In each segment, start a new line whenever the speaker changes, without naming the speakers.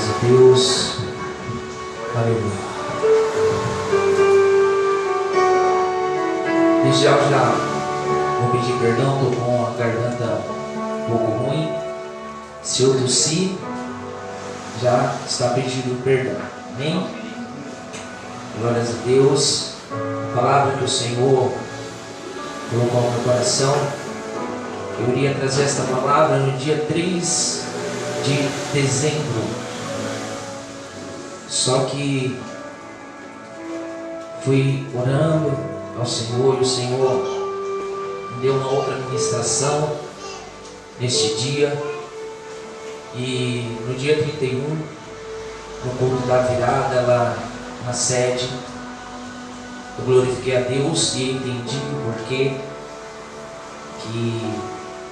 Glórias a Deus. Aleluia. Desde já vou pedir perdão, estou com a garganta um pouco ruim. Se eu tossir, já está pedido perdão. Amém? Glórias a Deus. A palavra que o Senhor colocou no meu coração, eu iria trazer esta palavra no dia 3 de dezembro. Só que fui orando ao Senhor e o Senhor me deu uma outra ministração neste dia. E no dia 31, no culto da virada lá na sede, eu glorifiquei a Deus e entendi o porquê que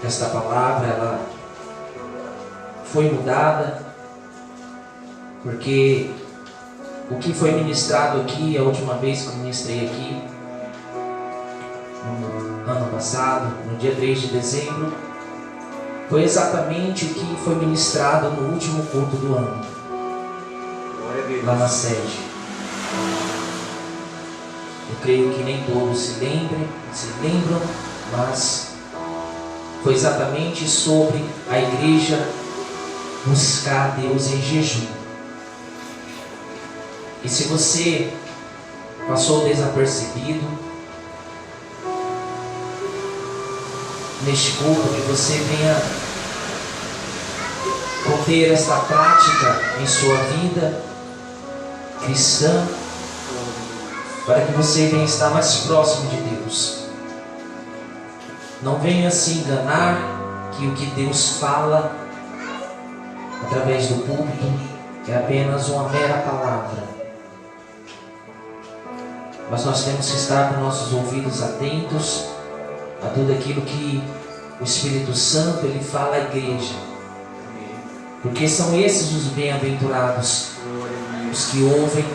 esta palavra ela foi mudada, porque o que foi ministrado aqui, a última vez que eu ministrei aqui, no ano passado, no dia 3 de dezembro, foi exatamente o que foi ministrado no último culto do ano, lá na sede. Eu creio que nem todos se lembram, mas foi exatamente sobre a igreja buscar Deus em jejum. E se você passou desapercebido neste culto, que você venha conter esta prática em sua vida cristã, para que você venha estar mais próximo de Deus. Não venha se enganar que o que Deus fala através do púlpito é apenas uma mera palavra. Mas nós temos que estar com nossos ouvidos atentos a tudo aquilo que o Espírito Santo ele fala à igreja. Porque são esses os bem-aventurados, os que ouvem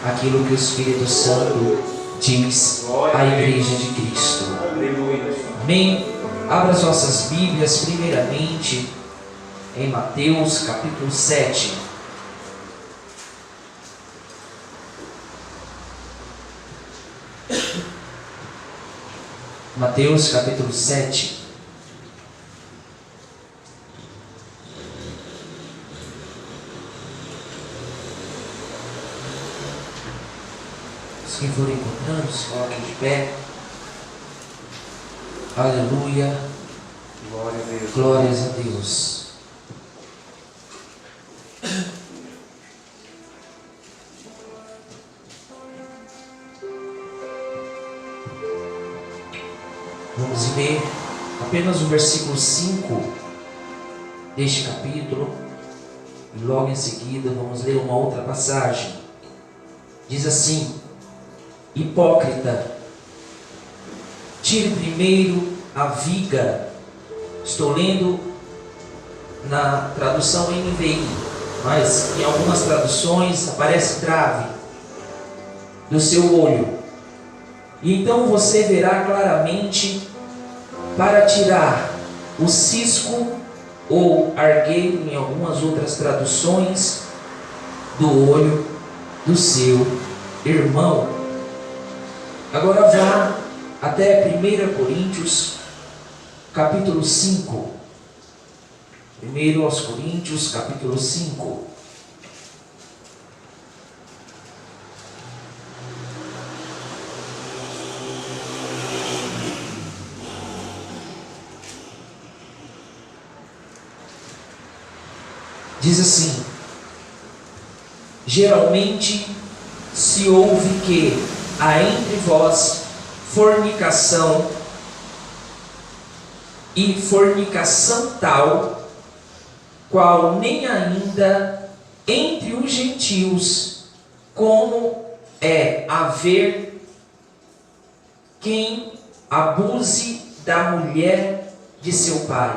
aquilo que o Espírito Santo diz à igreja de Cristo. Amém? Abra as nossas Bíblias primeiramente em Mateus capítulo 7. Mateus capítulo 7. Os que forem encontrando, se coloquem de pé. Aleluia.
Glória a Deus.
Glórias a Deus. Vamos ler apenas o versículo 5 deste capítulo. E logo em seguida vamos ler uma outra passagem. Diz assim: hipócrita, tire primeiro a viga. Estou lendo na tradução NVI, mas em algumas traduções aparece trave do seu olho, e então você verá claramente para tirar o cisco ou argueiro, em algumas outras traduções, do olho do seu irmão. Agora vá até 1 Coríntios capítulo 5. 1 aos Coríntios capítulo 5. Diz assim: geralmente se ouve que há entre vós fornicação, e fornicação tal, qual nem ainda entre os gentios, como é haver quem abuse da mulher de seu pai.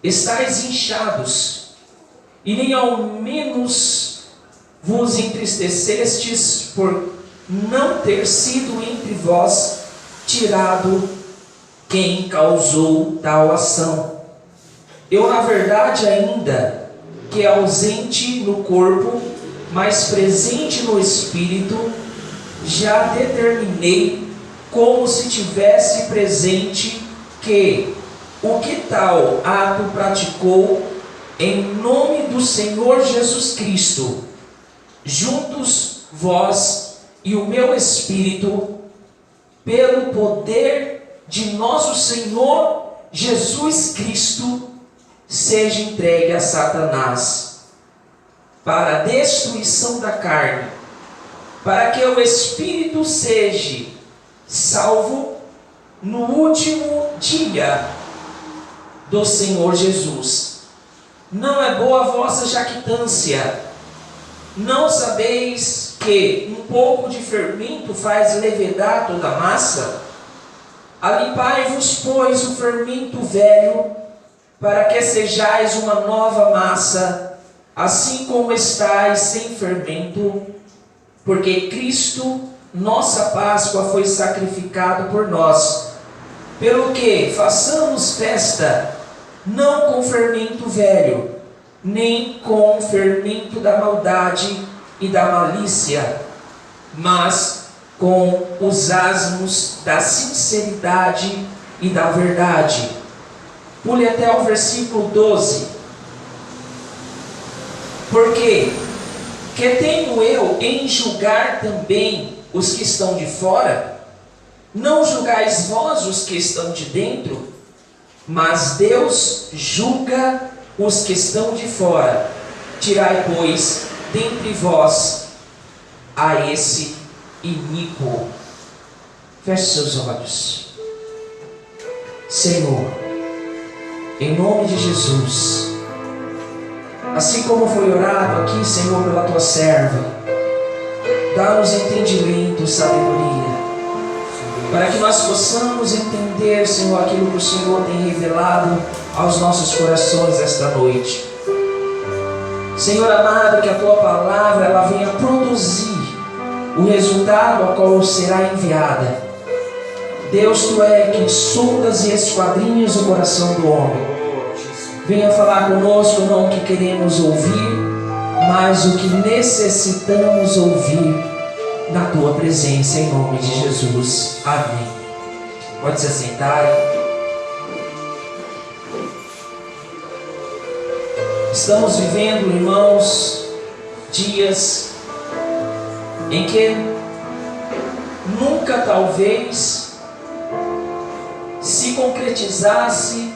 Estais inchados, e nem ao menos vos entristecestes por não ter sido entre vós tirado quem causou tal ação. Eu, na verdade, ainda que é ausente no corpo, mas presente no espírito, já determinei, como se tivesse presente, que o que tal ato praticou em nome do Senhor Jesus Cristo, juntos vós e o meu espírito, pelo poder de nosso Senhor Jesus Cristo, seja entregue a Satanás, para a destruição da carne, para que o espírito seja salvo no último dia do Senhor Jesus. Não é boa a vossa jactância. Não sabeis que um pouco de fermento faz levedar toda a massa? Alimpai-vos, pois, o fermento velho, para que sejais uma nova massa, assim como estáis sem fermento, porque Cristo, nossa Páscoa, foi sacrificado por nós. Pelo que façamos festa, não com fermento velho, nem com o fermento da maldade e da malícia, mas com os asmos da sinceridade e da verdade. Pule até o versículo 12. Porque que tenho eu em julgar também os que estão de fora? Não julgais vós os que estão de dentro, mas Deus julga os que estão de fora. Tirai, pois, dentre vós a esse iníquo. Feche seus olhos. Senhor, em nome de Jesus, assim como foi orado aqui, Senhor, pela tua serva, dá-nos entendimento, sabedoria, para que nós possamos entender, Senhor, aquilo que o Senhor tem revelado aos nossos corações esta noite. Senhor amado, que a tua palavra ela venha produzir o resultado ao qual será enviada. Deus, tu é quem sondas e esquadrinhas o coração do homem. Venha falar conosco não o que queremos ouvir, mas o que necessitamos ouvir na tua presença, em nome de Jesus. Amém. Pode se assentar. Estamos vivendo, irmãos, dias em que nunca talvez se concretizasse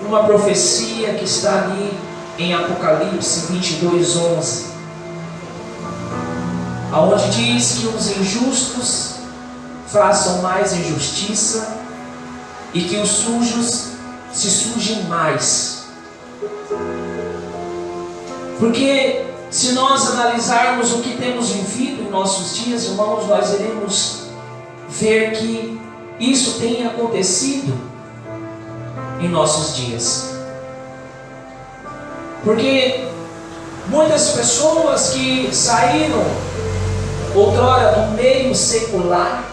uma profecia que está ali em Apocalipse 22:11, aonde diz que os injustos façam mais injustiça e que os sujos se sujem mais. Porque se nós analisarmos o que temos vivido em nossos dias, irmãos, nós iremos ver que isso tem acontecido em nossos dias. Porque muitas pessoas que saíram outrora do meio secular,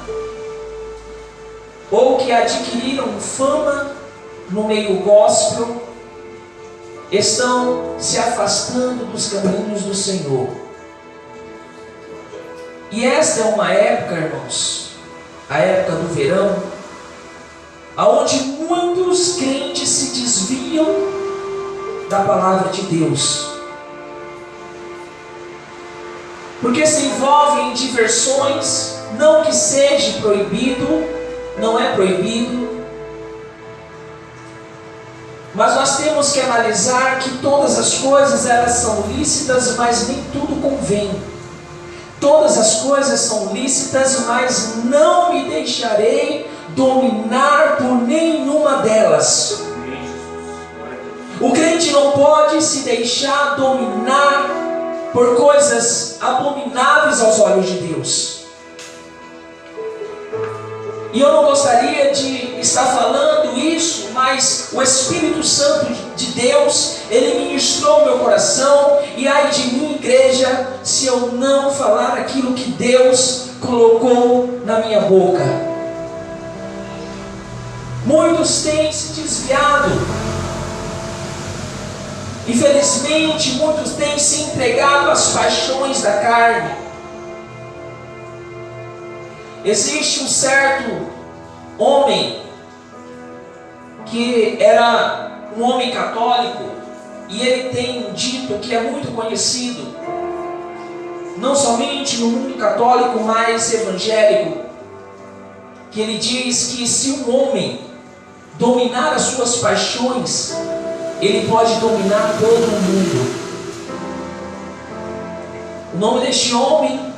ou que adquiriram fama no meio gospel, estão se afastando dos caminhos do Senhor. E esta é uma época, irmãos, a época do verão, aonde muitos crentes se desviam da palavra de Deus, porque se envolvem em diversões. Não que seja proibido, não é proibido, mas nós temos que analisar que todas as coisas elas são lícitas, mas nem tudo convém. Todas as coisas são lícitas, mas não me deixarei dominar por nenhuma delas. O crente não pode se deixar dominar por coisas abomináveis aos olhos de Deus. E eu não gostaria de estar falando isso, mas o Espírito Santo de Deus, ele ministrou meu coração. E ai de mim, igreja, se eu não falar aquilo que Deus colocou na minha boca. Muitos têm se desviado Infelizmente, muitos têm se entregado às paixões da carne. Existe um certo homem que era um homem católico, e ele tem um dito que é muito conhecido, não somente no mundo católico, mas evangélico, que ele diz que se um homem dominar as suas paixões, ele pode dominar todo o mundo. O nome deste homem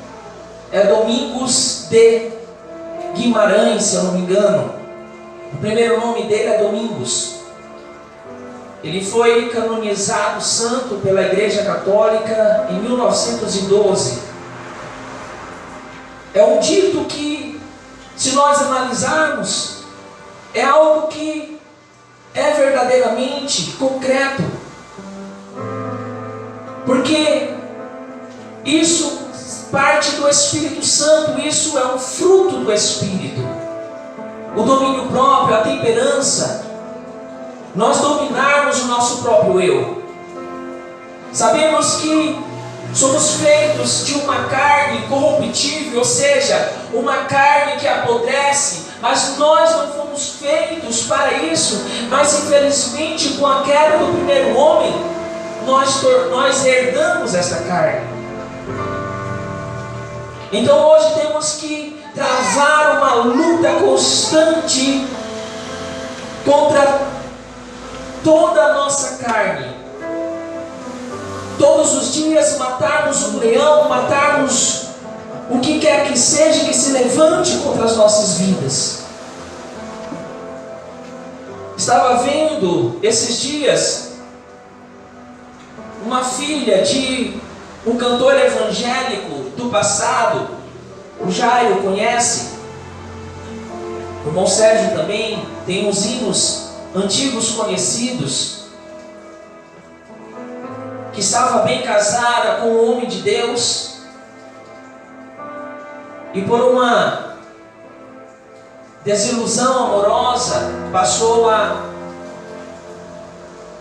é Domingos de Guimarães, se eu não me engano. O primeiro nome dele é Domingos. Ele foi canonizado santo pela Igreja Católica em 1912. É um dito que, se nós analisarmos, é algo que é verdadeiramente concreto. Porque isso parte do Espírito Santo, isso é um fruto do Espírito. O domínio próprio, a temperança, nós dominarmos o nosso próprio eu. Sabemos que somos feitos de uma carne corruptível, ou seja, uma carne que apodrece, mas nós não fomos feitos para isso. Mas infelizmente, com a queda do primeiro homem, nós herdamos essa carne. Então hoje temos que travar uma luta constante contra toda a nossa carne. Todos os dias matarmos um leão, matarmos o que quer que seja que se levante contra as nossas vidas. Estava vendo esses dias uma filha de um cantor evangélico do passado, o Jairo conhece, o irmão Sérgio também, tem uns hinos antigos conhecidos, que estava bem casada com um homem de Deus, e por uma desilusão amorosa passou a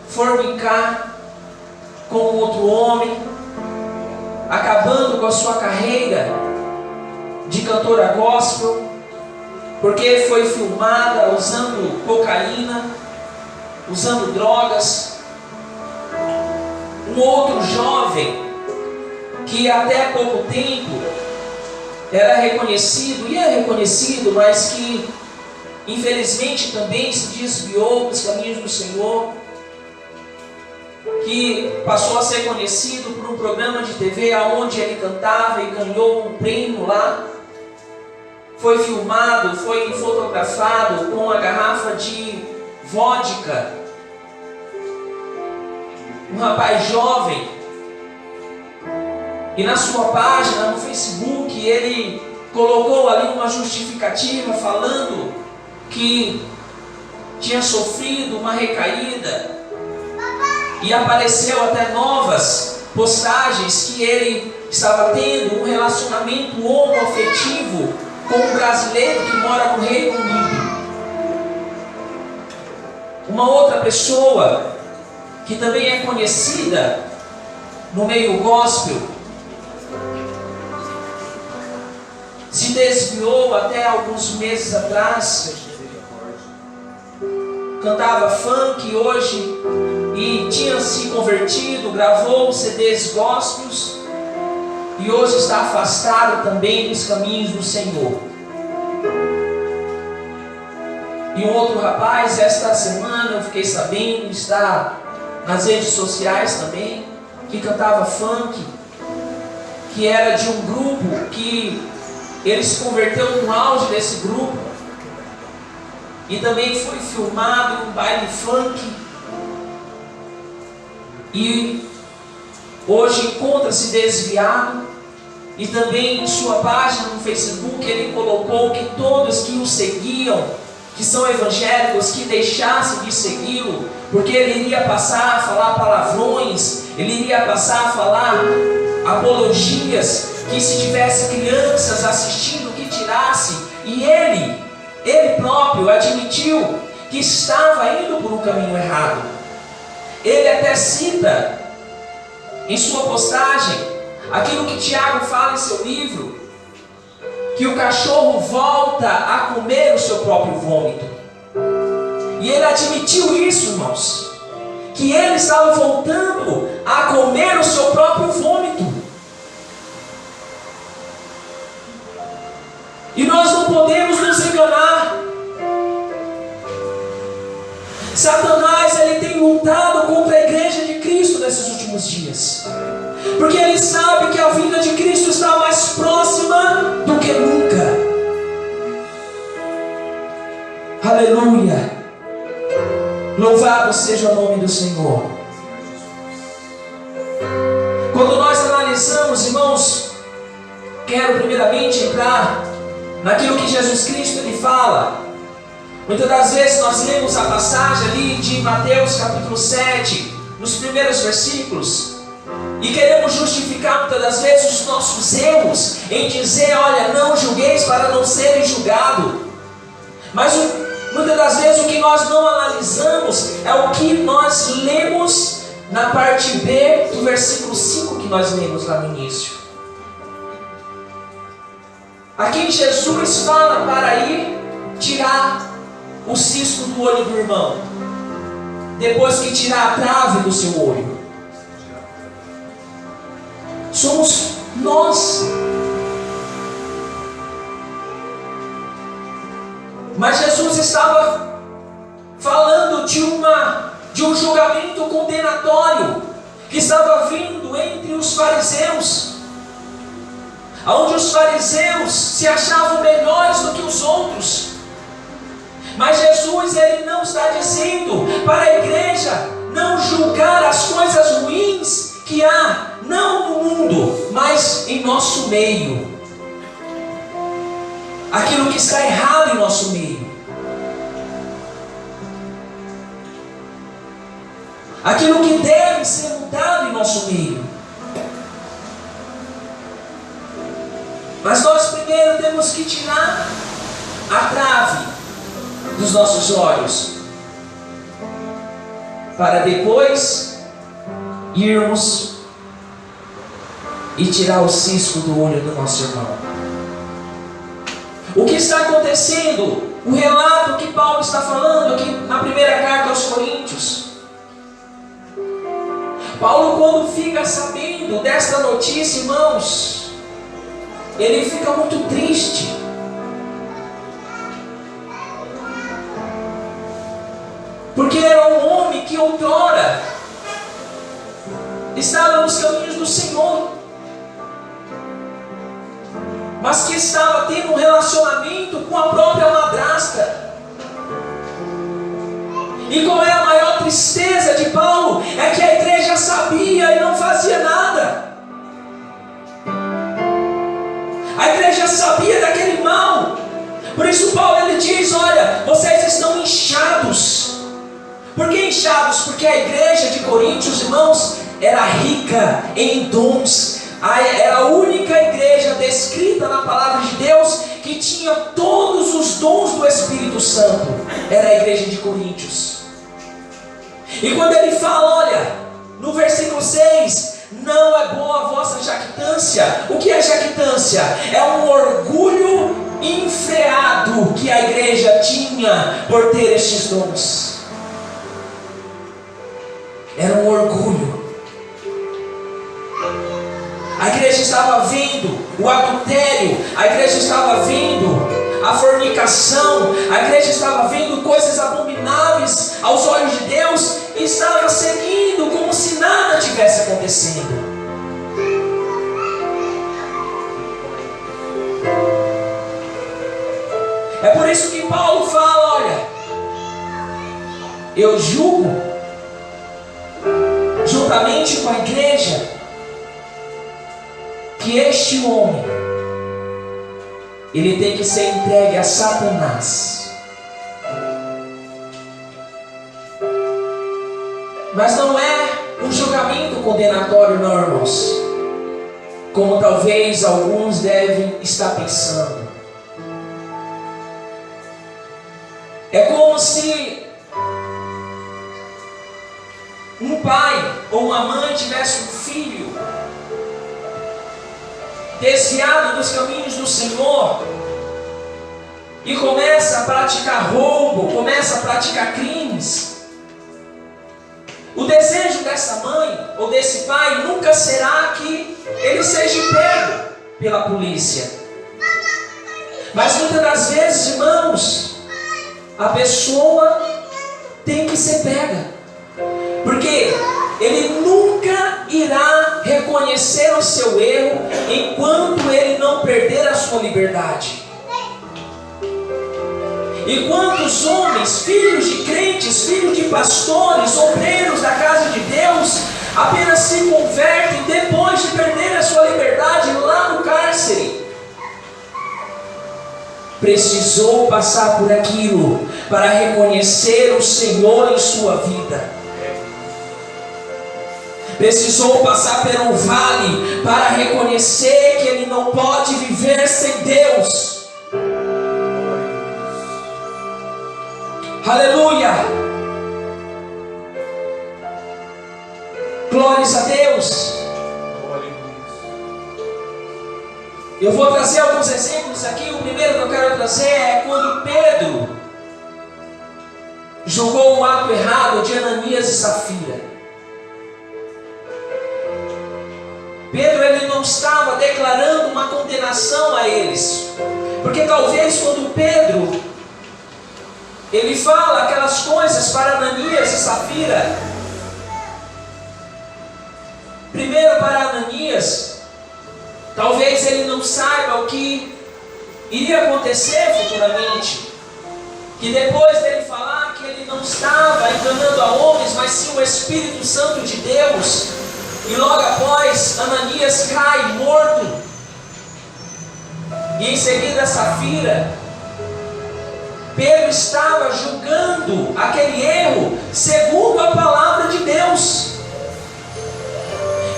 fornicar com outro homem, acabando com a sua carreira de cantora gospel, porque foi filmada usando cocaína, usando drogas. Um outro jovem que até há pouco tempo era reconhecido, e é reconhecido, mas que infelizmente também se desviou dos caminhos do Senhor, que passou a ser conhecido por um programa de TV onde ele cantava e ganhou um prêmio lá. Foi filmado, foi fotografado com uma garrafa de vodka. Um rapaz jovem. E na sua página no Facebook ele colocou ali uma justificativa falando que tinha sofrido uma recaída. E apareceu até novas postagens que ele estava tendo um relacionamento homoafetivo com um brasileiro que mora no Reino Unido. Uma outra pessoa que também é conhecida no meio gospel se desviou até alguns meses atrás, cantava funk hoje e tinha se convertido, gravou CDs gospels e hoje está afastado também dos caminhos do Senhor. E um outro rapaz, esta semana eu fiquei sabendo, está nas redes sociais também, que cantava funk, que era de um grupo que ele se converteu no auge desse grupo e também foi filmado em um baile funk. E hoje encontra-se desviado, e também em sua página no Facebook ele colocou que todos que o seguiam, que são evangélicos, que deixassem de segui-lo, porque ele iria passar a falar palavrões, ele iria passar a falar apologias, que se tivesse crianças assistindo, que tirasse. E ele próprio admitiu que estava indo por um caminho errado. Ele até cita em sua postagem aquilo que Tiago fala em seu livro, que o cachorro volta a comer o seu próprio vômito. E ele admitiu isso, irmãos, que ele estava voltando a comer o seu próprio vômito. E nós não podemos nos enganar. Satanás, ele tem lutado contra a igreja de Cristo nesses últimos dias, porque ele sabe que a vinda de Cristo está mais próxima do que nunca. Aleluia! Louvado seja o nome do Senhor. Quando nós analisamos, irmãos, quero primeiramente entrar naquilo que Jesus Cristo ele fala. Muitas das vezes nós lemos a passagem ali de Mateus capítulo 7, nos primeiros versículos, e queremos justificar muitas das vezes os nossos erros em dizer, olha, não julgueis para não serem julgados. Mas muitas das vezes o que nós não analisamos é o que nós lemos na parte B do versículo 5 que nós lemos lá no início. Aqui Jesus fala para ir tirar o cisco do olho do irmão, depois que tirar a trave do seu olho. Somos nós. Mas Jesus estava falando de um julgamento condenatório que estava vindo entre os fariseus, onde os fariseus se achavam melhores do que os outros. Mas Jesus, ele não está dizendo para a igreja não julgar as coisas ruins que há, não no mundo, mas em nosso meio. Aquilo que está errado em nosso meio. Aquilo que deve ser mudado em nosso meio. Mas nós primeiro temos que tirar a trave dos nossos olhos, para depois irmos e tirar o cisco do olho do nosso irmão. O que está acontecendo? O relato que Paulo está falando aqui na primeira carta aos Coríntios. Paulo, quando fica sabendo desta notícia, irmãos, ele fica muito triste. Porque era um homem que outrora estava nos caminhos do Senhor, mas que estava tendo um relacionamento com a própria madrasta. E qual é a maior tristeza de Paulo? É que a igreja sabia e não fazia nada. A igreja sabia daquele mal. Por isso Paulo ele diz, olha, vocês estão inchados. Por que inchados? Porque a igreja de Coríntios, irmãos, era rica em dons. Era a única igreja descrita na palavra de Deus que tinha todos os dons do Espírito Santo. Era a igreja de Coríntios. E quando ele fala, olha, no versículo 6, não é boa a vossa jactância. O que é jactância? É um orgulho enfreado que a igreja tinha por ter estes dons. Era um orgulho. A igreja estava vendo o adultério, a igreja estava vendo a fornicação, a igreja estava vendo coisas abomináveis aos olhos de Deus e estava seguindo como se nada tivesse acontecendo. É por isso que Paulo fala, olha, eu julgo juntamente com a igreja que este homem ele tem que ser entregue a Satanás. Mas não é um julgamento condenatório, não, irmãos, como talvez alguns devem estar pensando. É como se um pai ou uma mãe tivesse um filho desviado dos caminhos do Senhor e começa a praticar roubo, começa a praticar crimes, o desejo dessa mãe ou desse pai nunca será que ele seja pego pela polícia. Mas muitas das vezes, irmãos, a pessoa tem que ser pega, porque ele nunca irá reconhecer o seu erro enquanto ele não perder a sua liberdade. E quantos homens, filhos de crentes, filhos de pastores, obreiros da casa de Deus, apenas se convertem depois de perder a sua liberdade lá no cárcere? Precisou passar por aquilo para reconhecer o Senhor em sua vida. Precisou passar pelo vale para reconhecer que ele não pode viver sem Deus. Aleluia! Glórias a Deus! Eu vou trazer alguns exemplos aqui. O primeiro que eu quero trazer é quando Pedro julgou o ato errado de Ananias e Safira. Pedro, ele não estava declarando uma condenação a eles, porque talvez quando Pedro ele fala aquelas coisas para Ananias e Safira, primeiro para Ananias, talvez ele não saiba o que iria acontecer futuramente, que depois dele falar que ele não estava enganando a homens, mas sim o Espírito Santo de Deus, e logo após Ananias cai morto, e em seguida Safira, Pedro estava julgando aquele erro segundo a palavra de Deus.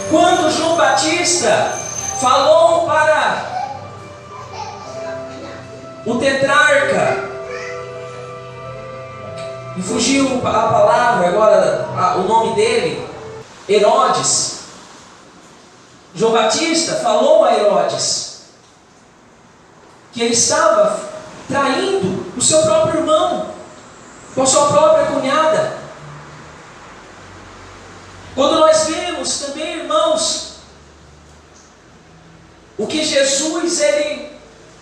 Quando João Batista falou para o tetrarca, e fugiu a palavra agora, o nome dele, Herodes. João Batista falou a Herodes que ele estava traindo o seu próprio irmão com a sua própria cunhada. Quando nós vemos também, irmãos, o que Jesus ele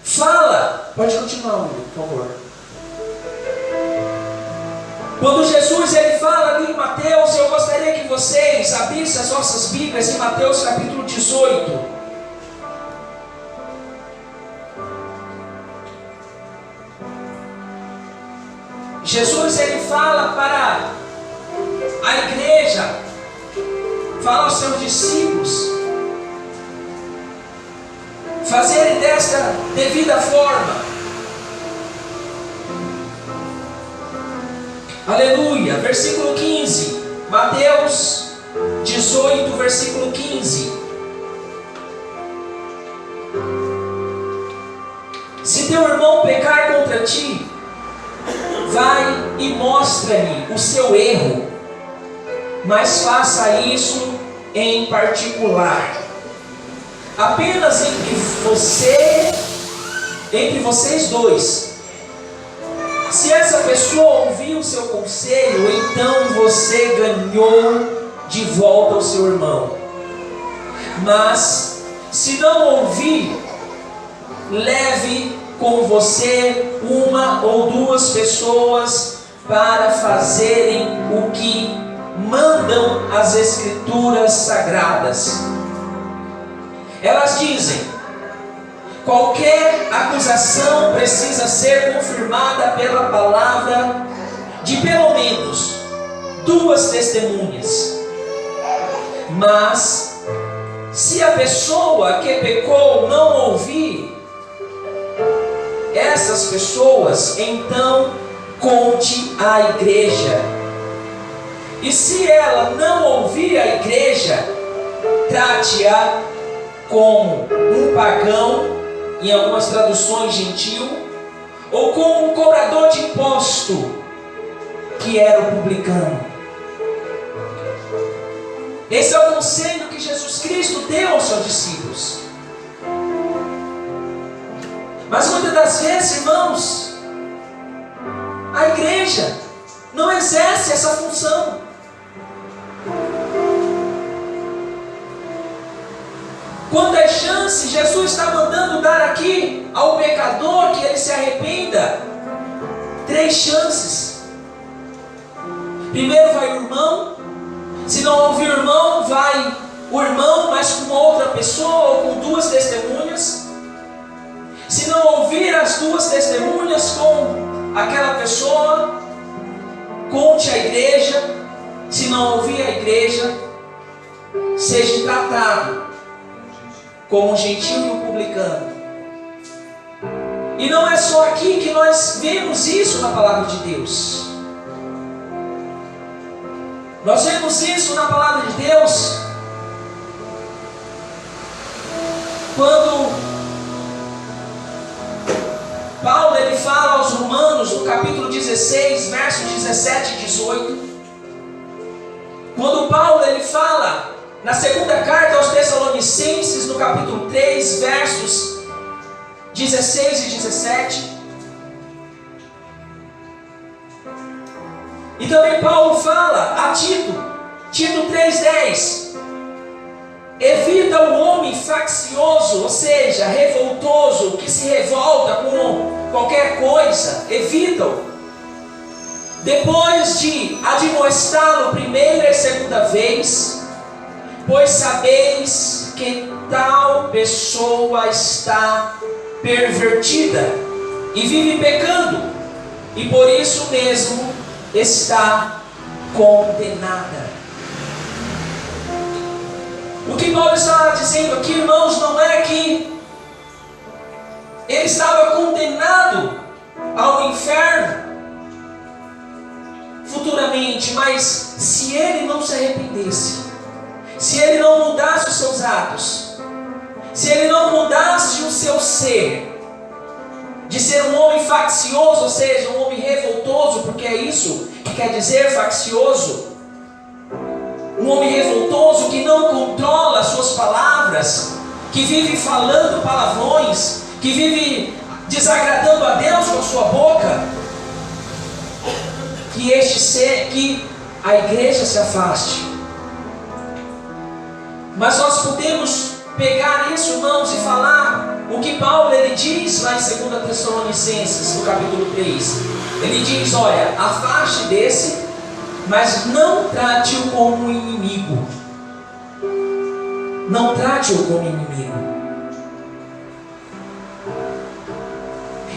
fala, pode continuar, Will, por favor. Quando Jesus ele fala ali em Mateus, eu gostaria que vocês abrissem as nossas Bíblias em Mateus capítulo 18. Jesus ele fala para a igreja, fala aos seus discípulos fazerem desta devida forma. Aleluia, versículo 15, Mateus 18, versículo 15. Se teu irmão pecar contra ti, vai e mostra-lhe o seu erro, mas faça isso em particular, apenas entre vocês dois. Se essa pessoa ouvir o seu conselho, então você ganhou de volta o seu irmão. Mas se não ouvir, leve com você uma ou duas pessoas para fazerem o que mandam as Escrituras Sagradas. Elas dizem: qualquer acusação precisa ser confirmada pela palavra de pelo menos 2 testemunhas. Mas se a pessoa que pecou não ouvir essas pessoas, então conte à igreja. E se ela não ouvir a igreja, trate-a como um pagão, em algumas traduções gentil, ou como um cobrador de imposto, que era o publicano. Esse é o conselho que Jesus Cristo deu aos seus discípulos. Mas muitas das vezes, irmãos, a igreja não exerce essa função. Quantas chances Jesus está mandando dar aqui ao pecador que ele se arrependa? 3 chances. Primeiro vai o irmão. Se não ouvir o irmão, vai o irmão, mas com outra pessoa ou com 2 testemunhas. Se não ouvir as 2 testemunhas com aquela pessoa, conte à igreja. Se não ouvir a igreja, seja tratado como um gentil e um publicano. E não é só aqui que nós vemos isso na palavra de Deus. Nós vemos isso na palavra de Deus quando Paulo ele fala aos Romanos no capítulo 16, versos 17 e 18. Quando Paulo ele fala na segunda carta aos Tessalonicenses, no capítulo 3, versos 16 e 17. E também Paulo fala a Tito, Tito 3,10. Evita o homem faccioso, ou seja, revoltoso, que se revolta com qualquer coisa. Evita-o. Depois de admoestá-lo primeira e segunda vez, pois sabeis que tal pessoa está pervertida e vive pecando, e por isso mesmo está condenada. O que Paulo está dizendo aqui, irmãos, não é que ele estava condenado ao inferno futuramente, mas se ele não se arrependesse, se ele não mudasse os seus atos, se ele não mudasse o seu ser, de ser um homem faccioso, ou seja, um homem revoltoso, porque é isso que quer dizer faccioso, um homem revoltoso que não controla as suas palavras, que vive falando palavrões, que vive desagradando a Deus com a sua boca, que a igreja se afaste. Mas nós podemos pegar isso, irmãos, e falar o que Paulo ele diz lá em 2 Tessalonicenses, no capítulo 3. Ele diz, olha, afaste desse, mas não trate-o como inimigo. Não trate-o como inimigo.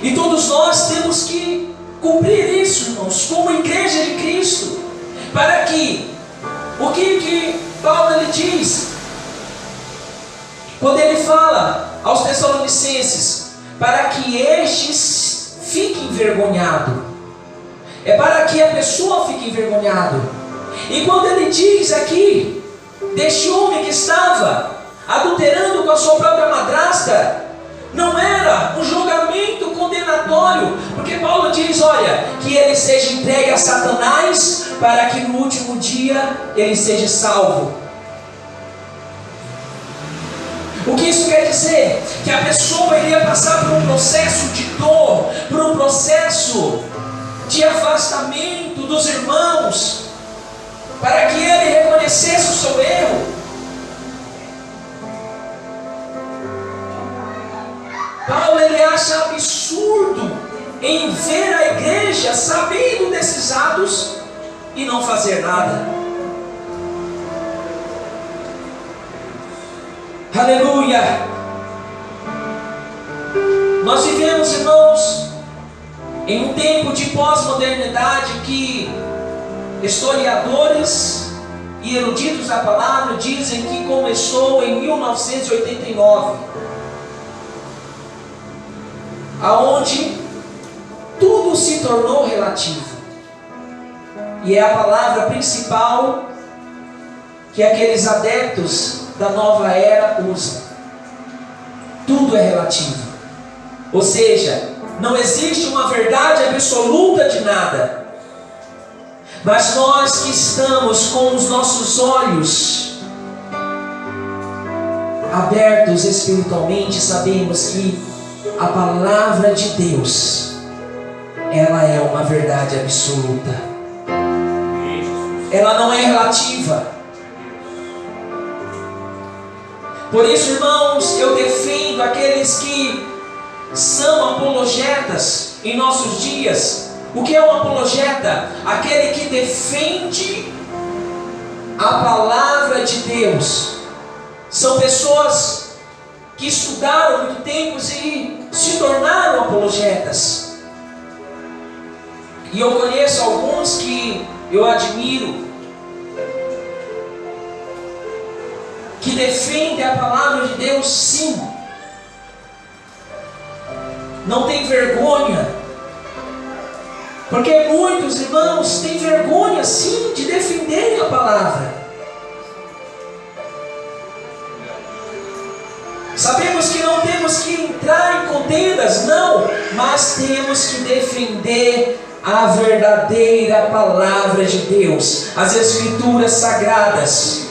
E todos nós temos que cumprir isso, irmãos, como igreja de Cristo, para que, o que Paulo ele diz, quando ele fala aos Tessalonicenses, para que estes fiquem envergonhados, é para que a pessoa fique envergonhada. E quando ele diz aqui, deste homem que estava adulterando com a sua própria madrasta, não era um julgamento condenatório, porque Paulo diz, olha, que ele seja entregue a Satanás, para que no último dia ele seja salvo. O que isso quer dizer? Que a pessoa iria passar por um processo de dor, por um processo de afastamento dos irmãos, para que ele reconhecesse o seu erro. Paulo ele acha absurdo em ver a igreja sabendo desses atos e não fazer nada. Aleluia! Nós vivemos, irmãos, em um tempo de pós-modernidade que historiadores e eruditos da palavra dizem que começou em 1989, aonde tudo se tornou relativo, e é a palavra principal que aqueles adeptos da nova era usam. Tudo é relativo, ou seja, não existe uma verdade absoluta de nada. Mas nós que estamos com os nossos olhos abertos espiritualmente, sabemos que a palavra de Deus, ela é uma verdade absoluta. Ela não é relativa. Por isso, irmãos, eu defendo aqueles que são apologetas em nossos dias. O que é um apologeta? Aquele que defende a palavra de Deus. São pessoas que estudaram muito tempo e se tornaram apologetas. E eu conheço alguns que eu admiro, que defendem a palavra de Deus, sim. Não tem vergonha. Porque muitos irmãos têm vergonha, sim, de defenderem a palavra. Sabemos que não temos que entrar em contendas, não, mas temos que defender a verdadeira palavra de Deus, as Escrituras Sagradas.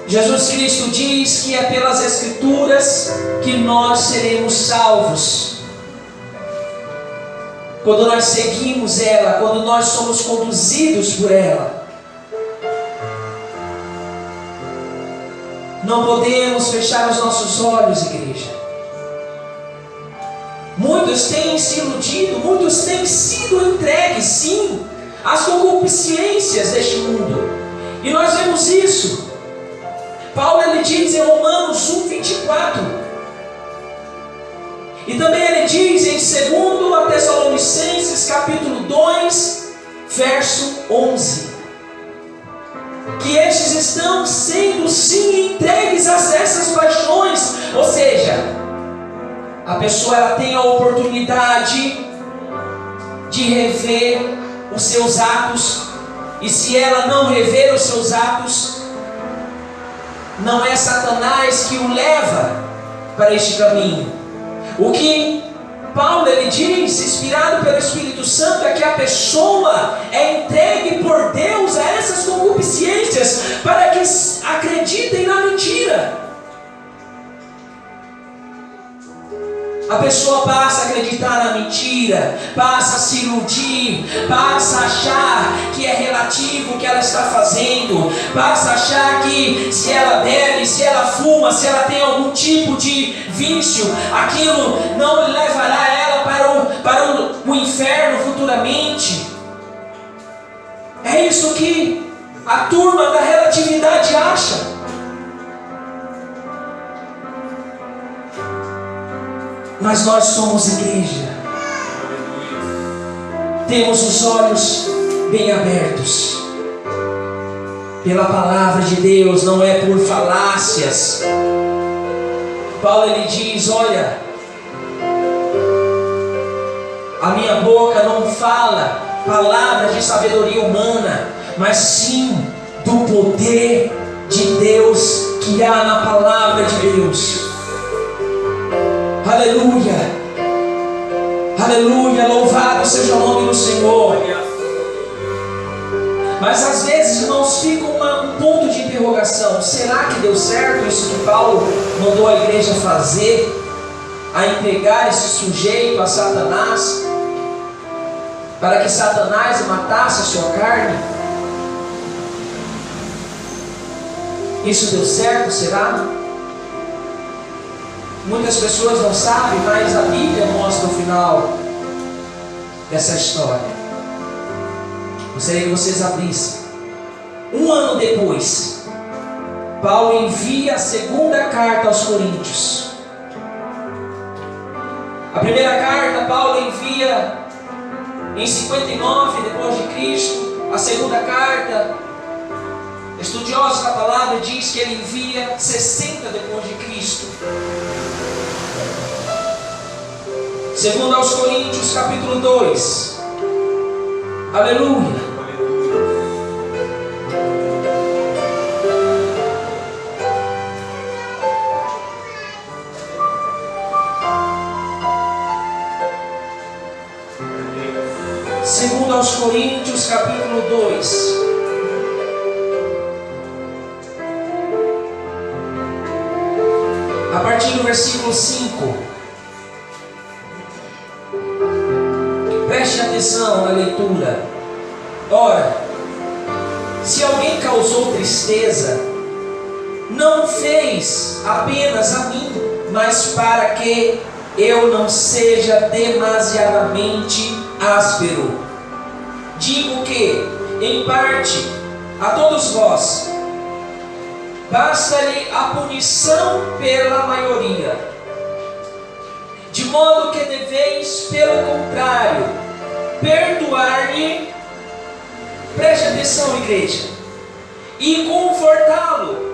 Jesus Cristo diz que é pelas Escrituras que nós seremos salvos. Quando nós seguimos ela, quando nós somos conduzidos por ela. Não podemos fechar os nossos olhos, igreja. Muitos têm se iludido, muitos têm sido entregues, sim, às concupiscências deste mundo. E nós vemos isso. Paulo ele diz em Romanos 1:24. E também ele diz em 2 Tessalonicenses capítulo 2, verso 11. Que estes estão sendo sim entregues a essas paixões. Ou seja, a pessoa ela tem a oportunidade de rever os seus atos. E se ela não rever os seus atos, não é Satanás que o leva para este caminho. O que Paulo ele diz, inspirado pelo Espírito Santo, é que a pessoa é entregue por Deus a essas concupiscências para que acreditem na mentira. A pessoa passa a acreditar na mentira, passa a se iludir, passa a achar que é relativo o que ela está fazendo, passa a achar que se ela bebe, se ela fuma, se ela tem algum tipo de vício, aquilo não levará ela para o inferno futuramente. É isso que a turma da relatividade acha. Mas nós somos igreja. Temos os olhos bem abertos pela palavra de Deus, não é por falácias. Paulo ele diz: olha, a minha boca não fala palavras de sabedoria humana, mas sim do poder de Deus que há na palavra de Deus. Aleluia, aleluia, louvado seja o nome do Senhor. Mas às vezes, irmãos, fica um ponto de interrogação: será que deu certo isso que Paulo mandou a igreja fazer, a entregar esse sujeito a Satanás, para que Satanás matasse a sua carne? Isso deu certo, será? Muitas pessoas não sabem, mas a Bíblia mostra o final dessa história. Gostaria que vocês abrissem. Um ano depois, Paulo envia a segunda carta aos Coríntios. A primeira carta Paulo envia em 59 depois de Cristo. A segunda carta, estudiosos da palavra diz que ele envia 60 depois de Cristo. Segundo aos Coríntios capítulo 2. Aleluia. Segundo aos Coríntios capítulo 2. a partir do versículo 5. Preste atenção na leitura. Ora, se alguém causou tristeza, não fez apenas a mim, mas para que eu não seja demasiadamente áspero. Digo que, em parte, a todos vós, basta-lhe a punição pela maioria, de modo que deveis, pelo contrário, perdoar-lhe, preste atenção, igreja, e confortá-lo.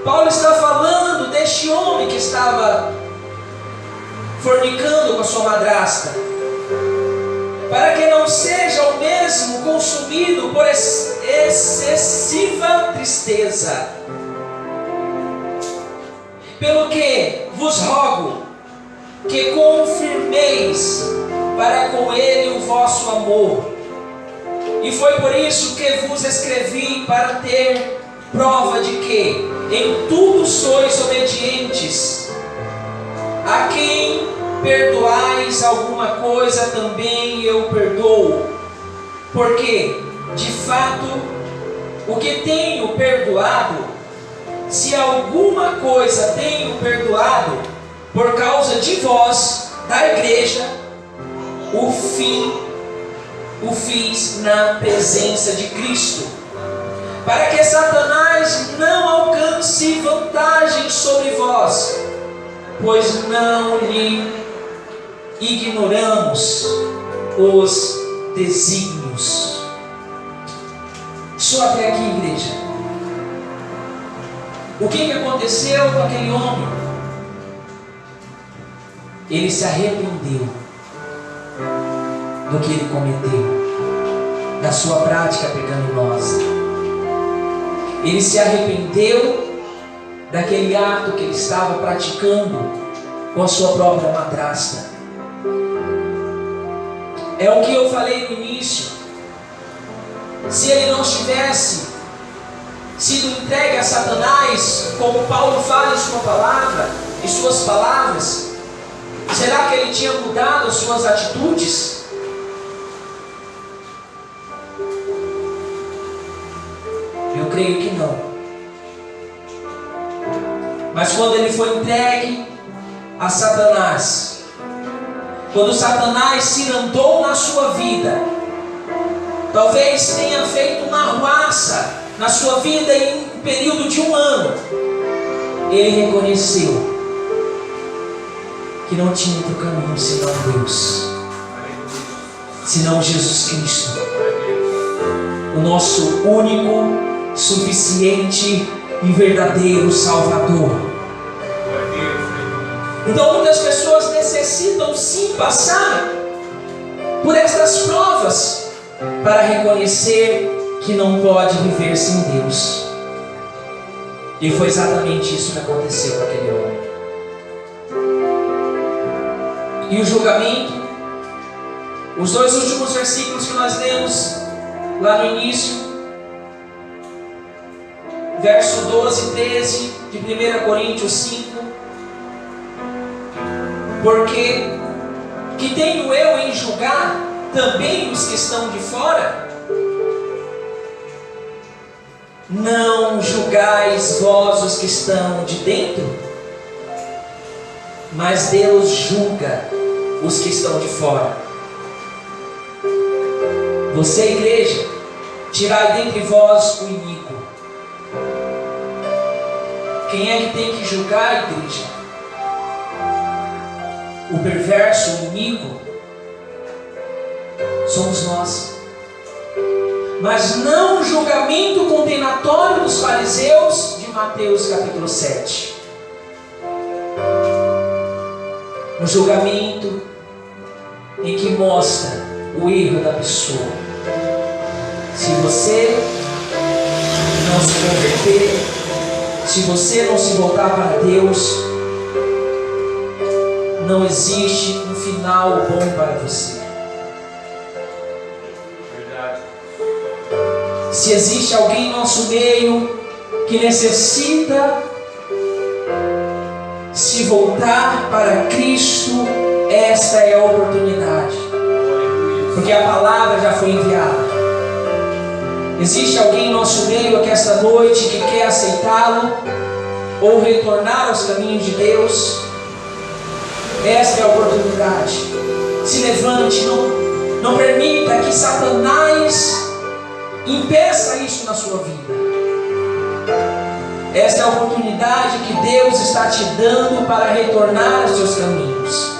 Paulo está falando deste homem que estava fornicando com a sua madrasta, para que não seja o mesmo consumido por excessiva tristeza. Pelo que vos rogo que confirmeis para com ele o vosso amor. E foi por isso que vos escrevi, para ter prova de que em tudo sois obedientes. A quem perdoais alguma coisa, também eu perdoo. Porque, de fato, o que tenho perdoado, se alguma coisa tenho perdoado, por causa de vós, da igreja, o fiz na presença de Cristo, para que Satanás não alcance vantagem sobre vós, pois não lhe ignoramos os desígnios. Só até aqui, igreja. O que aconteceu com aquele homem? Ele se arrependeu do que ele cometeu, da sua prática pecaminosa. Ele se arrependeu daquele ato que ele estava praticando com a sua própria madrasta. É o que eu falei no início. Se ele não tivesse sido entregue a Satanás, como Paulo fala em sua palavra, em suas palavras, será que ele tinha mudado as suas atitudes? Eu creio que não. Mas quando ele foi entregue a Satanás, quando Satanás se andou na sua vida, talvez tenha feito uma arruaça na sua vida em um período de 1 ano, ele reconheceu que não tinha outro caminho senão Deus, senão Jesus Cristo, o nosso único, suficiente e verdadeiro Salvador. Então muitas pessoas necessitam sim passar por estas provas para reconhecer que não pode viver sem Deus. E foi exatamente isso que aconteceu com aquele homem. E o julgamento, os 2 últimos versículos que nós lemos lá no início, verso 12 e 13 de 1 Coríntios 5. Porque que tenho eu em julgar também os que estão de fora? Não julgais vós os que estão de dentro, mas Deus julga os que estão de fora. Você, igreja, tirai dentre vós o iníquo. Quem é que tem que julgar a igreja? O perverso, o iníquo, somos nós. Mas não o julgamento condenatório dos fariseus de Mateus capítulo 7. Um julgamento em que mostra o erro da pessoa. Se você não se converter, se você não se voltar para Deus, não existe um final bom para você.
Verdade.
Se existe alguém em nosso meio que necessita se se voltar para Cristo, esta é a oportunidade. Porque a palavra já foi enviada. Existe alguém em nosso meio aqui esta noite que quer aceitá-lo ou retornar aos caminhos de Deus? Esta é a oportunidade. Se levante, não permita que Satanás impeça isso na sua vida. Esta é a oportunidade que Deus está te dando para retornar aos seus caminhos.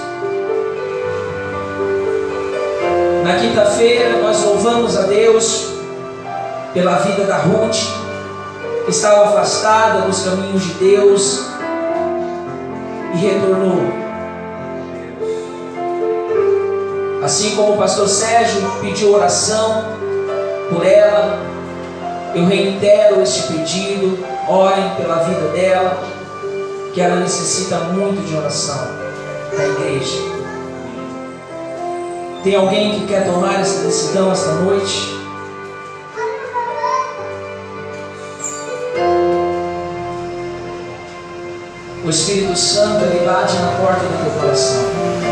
Na quinta-feira nós louvamos a Deus pela vida da Ruth, que estava afastada dos caminhos de Deus e retornou. Assim como o pastor Sérgio pediu oração por ela, eu reitero este pedido. Orem pela vida dela, que ela necessita muito de oração da igreja. Tem alguém que quer tomar essa decisão esta noite? O Espírito Santo, ele bate na porta do teu coração.